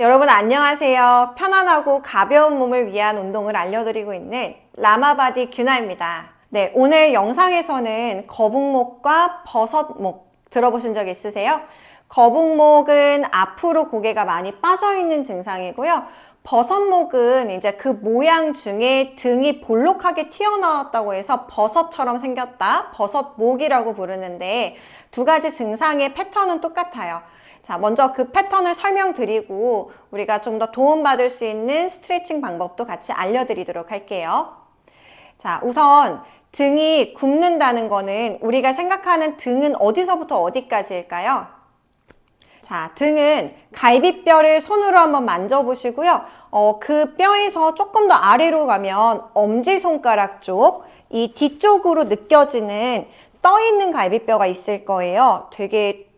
여러분 안녕하세요. 편안하고 가벼운 몸을 위한 운동을 알려드리고 있는 라마바디 규나입니다. 네, 오늘 영상에서는 거북목과 버섯목 들어보신 적 있으세요? 거북목은 앞으로 고개가 많이 빠져있는 증상이고요. 버섯목은 이제 그 모양 중에 등이 볼록하게 튀어나왔다고 해서 버섯처럼 생겼다, 버섯목이라고 부르는데 두 가지 증상의 패턴은 똑같아요. 자, 먼저 그 패턴을 설명드리고 우리가 좀 더 도움받을 수 있는 스트레칭 방법도 같이 알려드리도록 할게요. 자, 우선 등이 굽는다는 거는 우리가 생각하는 등은 어디서부터 어디까지일까요? 자, 등은 갈비뼈를 손으로 한번 만져보시고요. 그 뼈에서 조금 더 아래로 가면 엄지손가락 쪽, 이 뒤쪽으로 느껴지는 떠있는 갈비뼈가 있을 거예요. 되게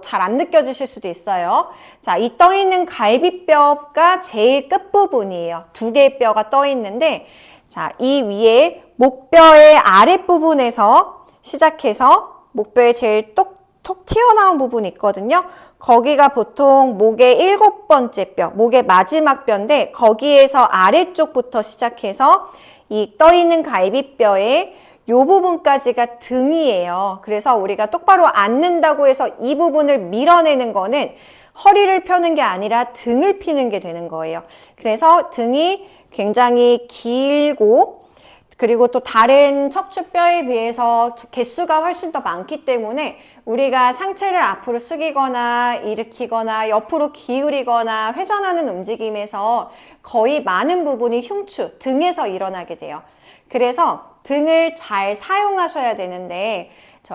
잘 안 느껴지실 수도 있어요. 자, 이 떠있는 갈비뼈가 제일 끝부분이에요. 두 개의 뼈가 떠있는데, 자, 이 위에 목뼈의 아랫부분에서 시작해서 목뼈의 제일 톡 튀어나온 부분이 있거든요. 거기가 보통 목의 7번째 뼈, 목의 마지막 뼈인데 거기에서 아래쪽부터 시작해서 이 떠있는 갈비뼈의 이 부분까지가 등이에요. 그래서 우리가 똑바로 앉는다고 해서 이 부분을 밀어내는 거는 허리를 펴는 게 아니라 등을 피는 게 되는 거예요. 그래서 등이 굉장히 길고 그리고 또 다른 척추뼈에 비해서 개수가 훨씬 더 많기 때문에 우리가 상체를 앞으로 숙이거나 일으키거나 옆으로 기울이거나 회전하는 움직임에서 거의 많은 부분이 흉추, 등에서 일어나게 돼요. 그래서 등을 잘 사용하셔야 되는데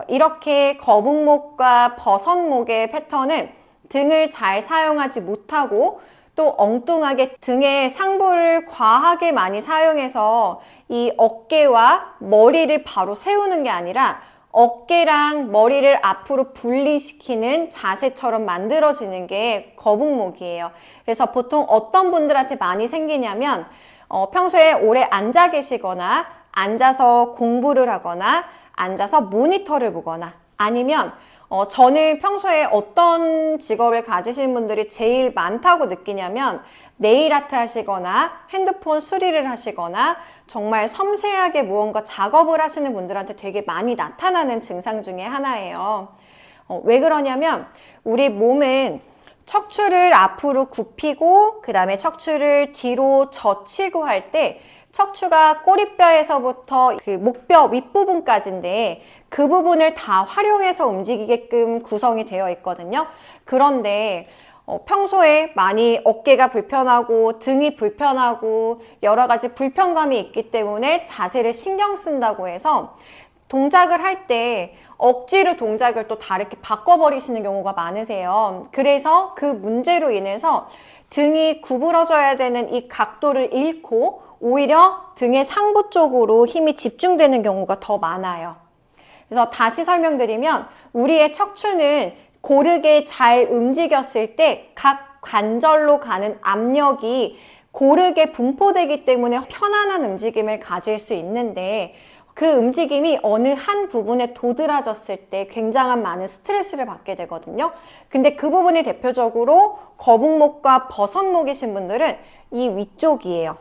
이렇게 거북목과 버섯목의 패턴은 등을 잘 사용하지 못하고 또 엉뚱하게 등의 상부를 과하게 많이 사용해서 이 어깨와 머리를 바로 세우는 게 아니라 어깨랑 머리를 앞으로 분리시키는 자세처럼 만들어지는 게 거북목이에요. 그래서 보통 어떤 분들한테 많이 생기냐면 평소에 오래 앉아 계시거나 앉아서 공부를 하거나 앉아서 모니터를 보거나 아니면 저는 평소에 어떤 직업을 가지신 분들이 제일 많다고 느끼냐면 네일 아트 하시거나 핸드폰 수리를 하시거나 정말 섬세하게 무언가 작업을 하시는 분들한테 되게 많이 나타나는 증상 중에 하나예요. 왜 그러냐면 우리 몸은 척추를 앞으로 굽히고 그 다음에 척추를 뒤로 젖히고 할 때 척추가 꼬리뼈에서부터 그 목뼈 윗부분까지인데 그 부분을 다 활용해서 움직이게끔 구성이 되어 있거든요. 그런데 평소에 많이 어깨가 불편하고 등이 불편하고 여러 가지 불편감이 있기 때문에 자세를 신경 쓴다고 해서 동작을 할 때 억지로 동작을 또 다르게 바꿔버리시는 경우가 많으세요. 그래서 그 문제로 인해서 등이 구부러져야 되는 이 각도를 잃고 오히려 등의 상부 쪽으로 힘이 집중되는 경우가 더 많아요. 그래서 다시 설명드리면 우리의 척추는 고르게 잘 움직였을 때 각 관절로 가는 압력이 고르게 분포되기 때문에 편안한 움직임을 가질 수 있는데 그 움직임이 어느 한 부분에 도드라졌을 때 굉장한 많은 스트레스를 받게 되거든요. 근데 그 부분이 대표적으로 거북목과 버섯목이신 분들은 이 위쪽이에요.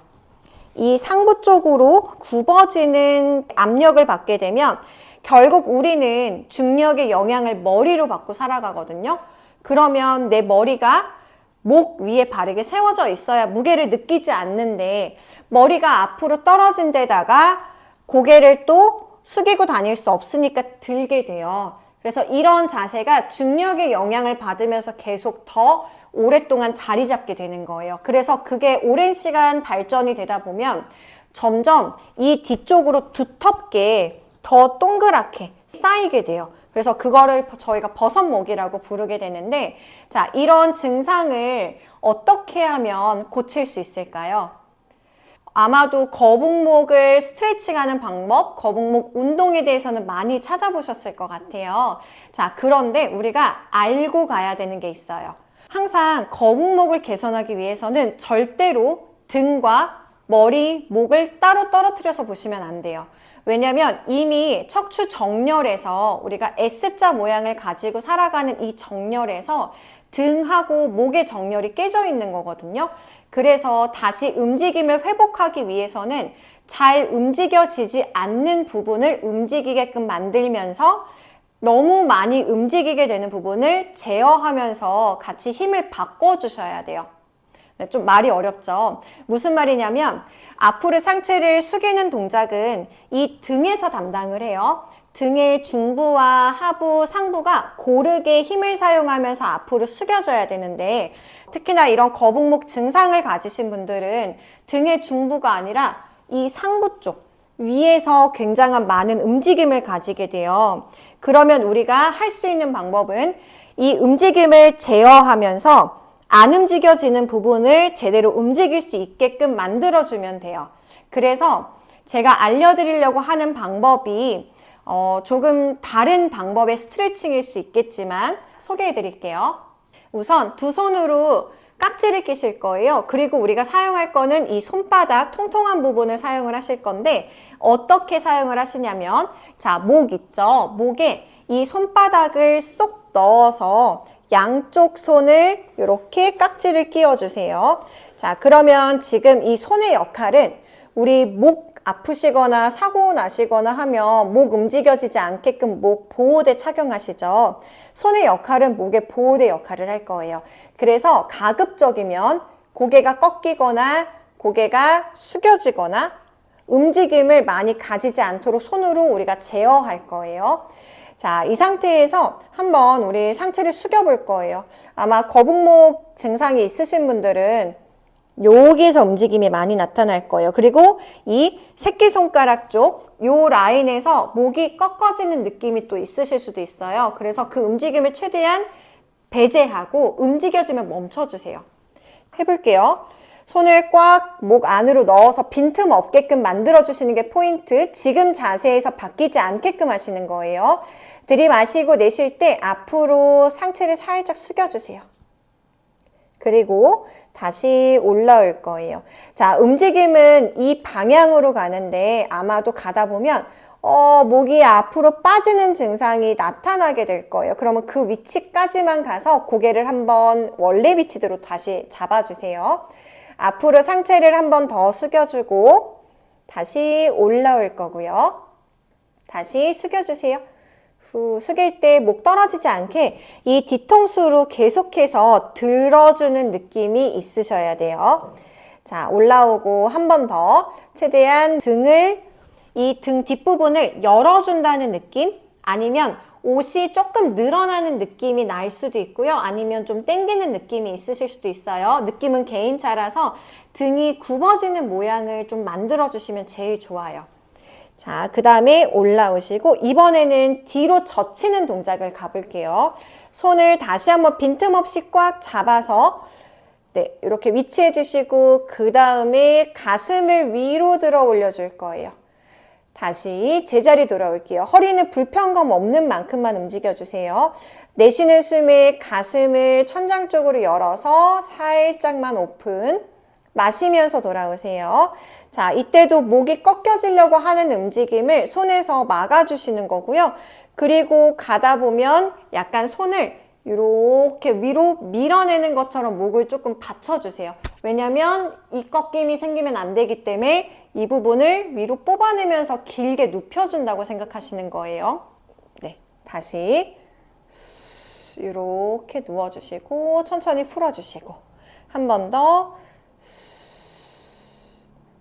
이 상부 쪽으로 굽어지는 압력을 받게 되면 결국 우리는 중력의 영향을 머리로 받고 살아가거든요. 그러면 내 머리가 목 위에 바르게 세워져 있어야 무게를 느끼지 않는데 머리가 앞으로 떨어진 데다가 고개를 또 숙이고 다닐 수 없으니까 들게 돼요. 그래서 이런 자세가 중력의 영향을 받으면서 계속 더 오랫동안 자리 잡게 되는 거예요. 그래서 그게 오랜 시간 발전이 되다 보면 점점 이 뒤쪽으로 두텁게 더 동그랗게 쌓이게 돼요. 그래서 그거를 저희가 버섯목이라고 부르게 되는데 자, 이런 증상을 어떻게 하면 고칠 수 있을까요? 아마도 거북목을 스트레칭하는 방법, 거북목 운동에 대해서는 많이 찾아보셨을 것 같아요. 자, 그런데 우리가 알고 가야 되는 게 있어요. 항상 거북목을 개선하기 위해서는 절대로 등과 머리, 목을 따로 떨어뜨려서 보시면 안 돼요. 왜냐면 이미 척추 정렬에서 우리가 S자 모양을 가지고 살아가는 이 정렬에서 등하고 목의 정렬이 깨져 있는 거거든요. 그래서 다시 움직임을 회복하기 위해서는 잘 움직여지지 않는 부분을 움직이게끔 만들면서 너무 많이 움직이게 되는 부분을 제어하면서 같이 힘을 바꿔주셔야 돼요. 네, 좀 말이 어렵죠? 무슨 말이냐면 앞으로 상체를 숙이는 동작은 이 등에서 담당을 해요. 등의 중부와 하부, 상부가 고르게 힘을 사용하면서 앞으로 숙여져야 되는데 특히나 이런 거북목 증상을 가지신 분들은 등의 중부가 아니라 이 상부 쪽 위에서 굉장한 많은 움직임을 가지게 돼요. 그러면 우리가 할 수 있는 방법은 이 움직임을 제어하면서 안 움직여지는 부분을 제대로 움직일 수 있게끔 만들어주면 돼요. 그래서 제가 알려드리려고 하는 방법이 조금 다른 방법의 스트레칭일 수 있겠지만 소개해 드릴게요. 우선 두 손으로 깍지를 끼실 거예요. 그리고 우리가 사용할 거는 이 손바닥 통통한 부분을 사용을 하실 건데 어떻게 사용을 하시냐면 자, 목 있죠? 목에 이 손바닥을 쏙 넣어서 양쪽 손을 이렇게 깍지를 끼워주세요. 자, 그러면 지금 이 손의 역할은 우리 목 아프시거나 사고 나시거나 하면 목 움직여지지 않게끔 목 보호대 착용하시죠. 손의 역할은 목의 보호대 역할을 할 거예요. 그래서 가급적이면 고개가 꺾이거나 고개가 숙여지거나 움직임을 많이 가지지 않도록 손으로 우리가 제어할 거예요. 자, 이 상태에서 한번 우리 상체를 숙여 볼 거예요. 아마 거북목 증상이 있으신 분들은 여기에서 움직임이 많이 나타날 거예요. 그리고 이 새끼손가락 쪽, 요 라인에서 목이 꺾어지는 느낌이 또 있으실 수도 있어요. 그래서 그 움직임을 최대한 배제하고 움직여지면 멈춰주세요. 해볼게요. 손을 꽉 목 안으로 넣어서 빈틈 없게끔 만들어주시는 게 포인트. 지금 자세에서 바뀌지 않게끔 하시는 거예요. 들이마시고 내쉴 때 앞으로 상체를 살짝 숙여주세요. 그리고 다시 올라올 거예요. 자, 움직임은 이 방향으로 가는데 아마도 가다 보면 목이 앞으로 빠지는 증상이 나타나게 될 거예요. 그러면 그 위치까지만 가서 고개를 한번 원래 위치대로 다시 잡아주세요. 앞으로 상체를 한번 더 숙여주고 다시 올라올 거고요. 다시 숙여주세요. 후, 숙일 때 목 떨어지지 않게 이 뒤통수로 계속해서 들어주는 느낌이 있으셔야 돼요. 자, 올라오고 한 번 더 최대한 등을 이 등 뒷부분을 열어준다는 느낌 아니면 옷이 조금 늘어나는 느낌이 날 수도 있고요. 아니면 좀 당기는 느낌이 있으실 수도 있어요. 느낌은 개인차라서 등이 굽어지는 모양을 좀 만들어주시면 제일 좋아요. 자, 그 다음에 올라오시고 이번에는 뒤로 젖히는 동작을 가볼게요. 손을 다시 한번 빈틈없이 꽉 잡아서 네, 이렇게 위치해 주시고 그 다음에 가슴을 위로 들어 올려줄 거예요. 다시 제자리 돌아올게요. 허리는 불편감 없는 만큼만 움직여주세요. 내쉬는 숨에 가슴을 천장 쪽으로 열어서 살짝만 오픈. 마시면서 돌아오세요. 자, 이때도 목이 꺾여지려고 하는 움직임을 손에서 막아주시는 거고요. 그리고 가다 보면 약간 손을 이렇게 위로 밀어내는 것처럼 목을 조금 받쳐주세요. 왜냐면 이 꺾임이 생기면 안 되기 때문에 이 부분을 위로 뽑아내면서 길게 눕혀준다고 생각하시는 거예요. 네, 다시 이렇게 누워주시고 천천히 풀어주시고 한 번 더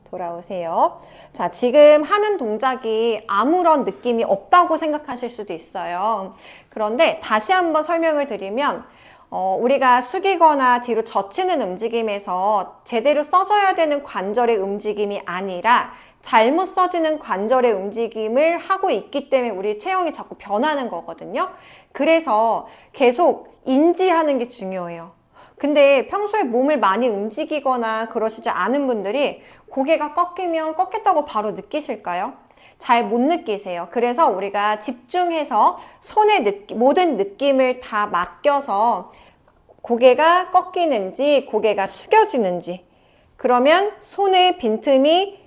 돌아오세요. 자, 지금 하는 동작이 아무런 느낌이 없다고 생각하실 수도 있어요. 그런데 다시 한번 설명을 드리면 우리가 숙이거나 뒤로 젖히는 움직임에서 제대로 써줘야 되는 관절의 움직임이 아니라 잘못 써지는 관절의 움직임을 하고 있기 때문에 우리 체형이 자꾸 변하는 거거든요. 그래서 계속 인지하는 게 중요해요. 근데 평소에 몸을 많이 움직이거나 그러시지 않은 분들이 고개가 꺾이면 꺾였다고 바로 느끼실까요? 잘 못 느끼세요. 그래서 우리가 집중해서 손의 모든 느낌을 다 맡겨서 고개가 꺾이는지 고개가 숙여지는지 그러면 손의 빈틈이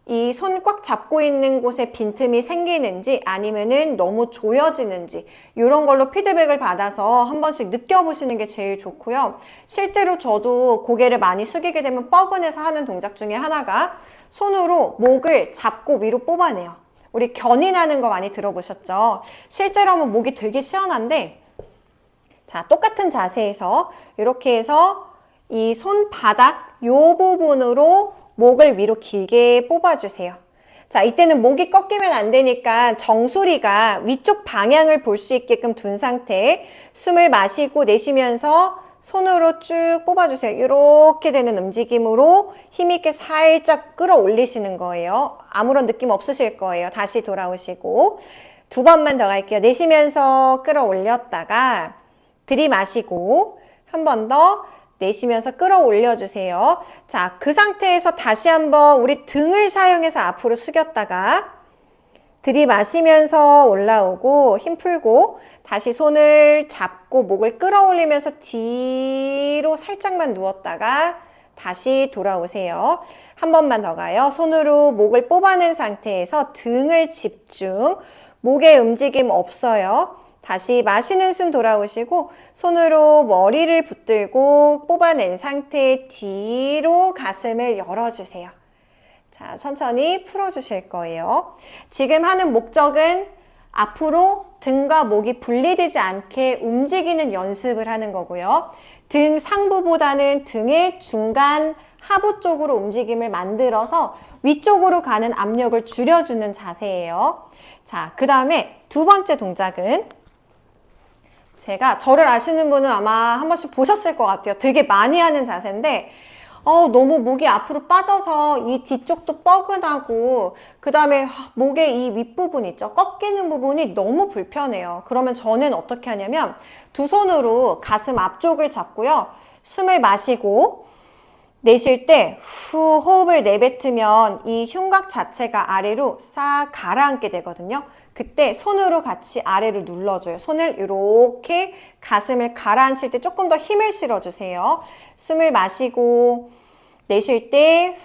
이 손 꽉 잡고 있는 곳에 빈틈이 생기는지 아니면은 너무 조여지는지 이런 걸로 피드백을 받아서 한 번씩 느껴보시는 게 제일 좋고요. 실제로 저도 고개를 많이 숙이게 되면 뻐근해서 하는 동작 중에 하나가 손으로 목을 잡고 위로 뽑아내요. 우리 견인하는 거 많이 들어보셨죠? 실제로 하면 목이 되게 시원한데, 자, 똑같은 자세에서 이렇게 해서 이 손바닥 요 부분으로 목을 위로 길게 뽑아주세요. 자, 이때는 목이 꺾이면 안 되니까 정수리가 위쪽 방향을 볼 수 있게끔 둔 상태에 숨을 마시고 내쉬면서 손으로 쭉 뽑아주세요. 이렇게 되는 움직임으로 힘있게 살짝 끌어올리시는 거예요. 아무런 느낌 없으실 거예요. 다시 돌아오시고 두 번만 더 갈게요. 내쉬면서 끌어올렸다가 들이마시고 한 번 더 내쉬면서 끌어올려 주세요. 자, 그 상태에서 다시 한번 우리 등을 사용해서 앞으로 숙였다가 들이마시면서 올라오고 힘 풀고 다시 손을 잡고 목을 끌어올리면서 뒤로 살짝만 누웠다가 다시 돌아오세요. 한 번만 더 가요. 손으로 목을 뽑아낸 상태에서 등을 집중, 목에 움직임 없어요. 다시 마시는 숨 돌아오시고 손으로 머리를 붙들고 뽑아낸 상태에 뒤로 가슴을 열어주세요. 자, 천천히 풀어주실 거예요. 지금 하는 목적은 앞으로 등과 목이 분리되지 않게 움직이는 연습을 하는 거고요. 등 상부보다는 등의 중간 하부 쪽으로 움직임을 만들어서 위쪽으로 가는 압력을 줄여주는 자세예요. 자, 그 다음에 두 번째 동작은 제가 저를 아시는 분은 아마 한 번씩 보셨을 것 같아요. 되게 많이 하는 자세인데 너무 목이 앞으로 빠져서 이 뒤쪽도 뻐근하고 그 다음에 목의 이 윗부분 있죠? 꺾이는 부분이 너무 불편해요. 그러면 저는 어떻게 하냐면 두 손으로 가슴 앞쪽을 잡고요. 숨을 마시고 내쉴 때 후 호흡을 내뱉으면 이 흉곽 자체가 아래로 싹 가라앉게 되거든요. 그때 손으로 같이 아래로 눌러줘요. 손을 이렇게 가슴을 가라앉힐 때 조금 더 힘을 실어주세요. 숨을 마시고 내쉴 때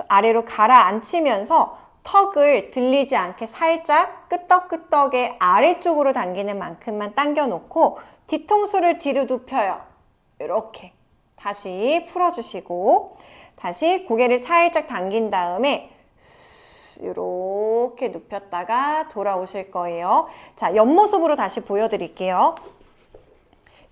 아래로 가라앉히면서 턱을 들리지 않게 살짝 끄떡끄떡의 아래쪽으로 당기는 만큼만 당겨놓고 뒤통수를 뒤로 눕혀요. 이렇게 다시 풀어주시고 다시 고개를 살짝 당긴 다음에 이렇게 눕혔다가 돌아오실 거예요. 자, 옆모습으로 다시 보여드릴게요.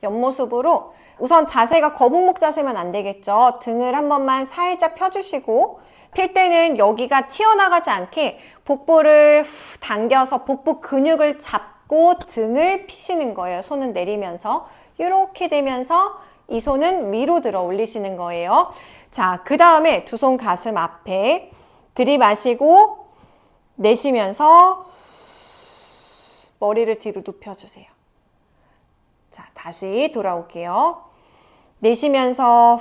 옆모습으로 우선 자세가 거북목 자세면 안 되겠죠. 등을 한 번만 살짝 펴주시고 필 때는 여기가 튀어나가지 않게 복부를 당겨서 복부 근육을 잡고 등을 피시는 거예요. 손은 내리면서 이렇게 되면서 이 손은 위로 들어 올리시는 거예요. 자, 그 다음에 두 손 가슴 앞에 들이마시고 내쉬면서 머리를 뒤로 눕혀주세요. 자, 다시 돌아올게요. 내쉬면서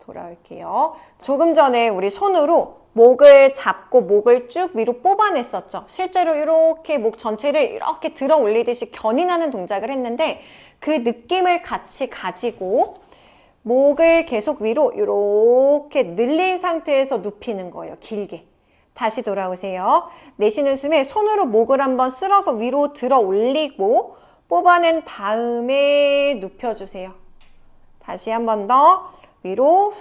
돌아올게요. 조금 전에 우리 손으로 목을 잡고 목을 쭉 위로 뽑아냈었죠. 실제로 이렇게 목 전체를 이렇게 들어 올리듯이 견인하는 동작을 했는데 그 느낌을 같이 가지고 목을 계속 위로 이렇게 늘린 상태에서 눕히는 거예요. 길게. 다시 돌아오세요. 내쉬는 숨에 손으로 목을 한번 쓸어서 위로 들어 올리고 뽑아낸 다음에 눕혀주세요. 다시 한 번 더 위로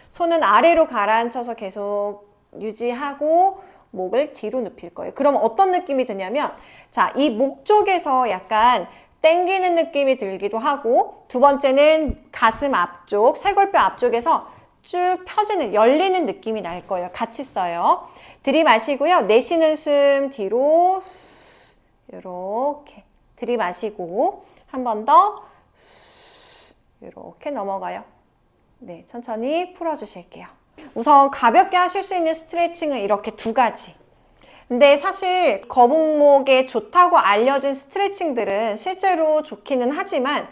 손은 아래로 가라앉혀서 계속 유지하고 목을 뒤로 눕힐 거예요. 그럼 어떤 느낌이 드냐면 자, 이 목 쪽에서 약간 당기는 느낌이 들기도 하고 두 번째는 가슴 앞쪽, 쇄골뼈 앞쪽에서 쭉 펴지는, 열리는 느낌이 날 거예요. 같이 써요. 들이마시고요. 내쉬는 숨 뒤로 이렇게 들이마시고 한 번 더 이렇게 넘어가요. 네, 천천히 풀어주실게요. 우선 가볍게 하실 수 있는 스트레칭은 이렇게 두 가지. 근데 사실 거북목에 좋다고 알려진 스트레칭들은 실제로 좋기는 하지만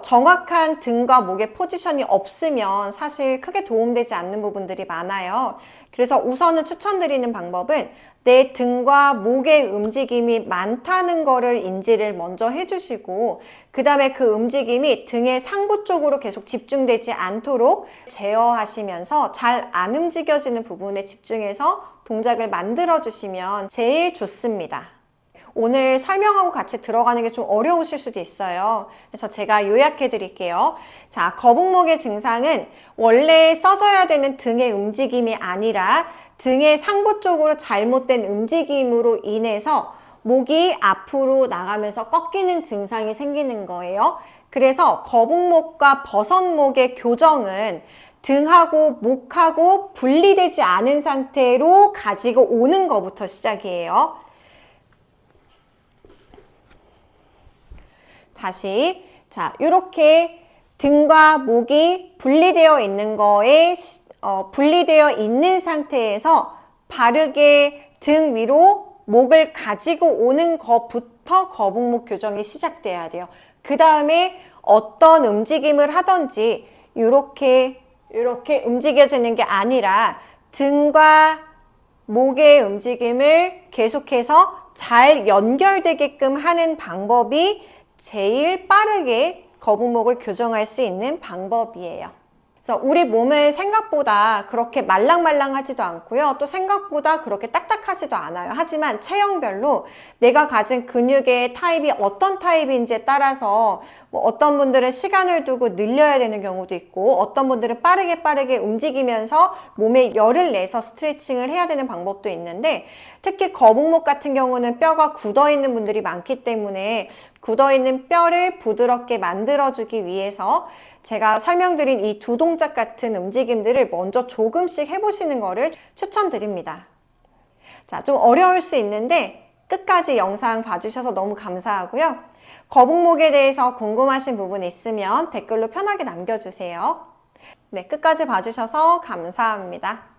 정확한 등과 목의 포지션이 없으면 사실 크게 도움되지 않는 부분들이 많아요. 그래서 우선은 추천드리는 방법은 내 등과 목의 움직임이 많다는 거를 인지를 먼저 해주시고, 그 다음에 그 움직임이 등의 상부 쪽으로 계속 집중되지 않도록 제어하시면서 잘 안 움직여지는 부분에 집중해서 동작을 만들어 주시면 제일 좋습니다. 오늘 설명하고 같이 들어가는 게 좀 어려우실 수도 있어요. 그래서 제가 요약해 드릴게요. 자, 거북목의 증상은 원래 써줘야 되는 등의 움직임이 아니라 등의 상부 쪽으로 잘못된 움직임으로 인해서 목이 앞으로 나가면서 꺾이는 증상이 생기는 거예요. 그래서 거북목과 버섯목의 교정은 등하고 목하고 분리되지 않은 상태로 가지고 오는 것부터 시작이에요. 다시, 자, 이렇게 등과 목이 분리되어 있는 거에 분리되어 있는 상태에서 바르게 등 위로 목을 가지고 오는 것부터 거북목 교정이 시작돼야 돼요. 그 다음에 어떤 움직임을 하든지 이렇게 움직여지는 게 아니라 등과 목의 움직임을 계속해서 잘 연결되게끔 하는 방법이 제일 빠르게 거북목을 교정할 수 있는 방법이에요. 그래서 우리 몸은 생각보다 그렇게 말랑말랑하지도 않고요. 또 생각보다 그렇게 딱딱하지도 않아요. 하지만 체형별로 내가 가진 근육의 타입이 어떤 타입인지에 따라서 어떤 분들은 시간을 두고 늘려야 되는 경우도 있고, 어떤 분들은 빠르게 움직이면서 몸에 열을 내서 스트레칭을 해야 되는 방법도 있는데, 특히 거북목 같은 경우는 뼈가 굳어 있는 분들이 많기 때문에 굳어 있는 뼈를 부드럽게 만들어주기 위해서 제가 설명드린 이 두 동작 같은 움직임들을 먼저 조금씩 해보시는 거를 추천드립니다. 자, 좀 어려울 수 있는데 끝까지 영상 봐주셔서 너무 감사하고요. 거북목에 대해서 궁금하신 부분 있으면 댓글로 편하게 남겨주세요. 네, 끝까지 봐주셔서 감사합니다.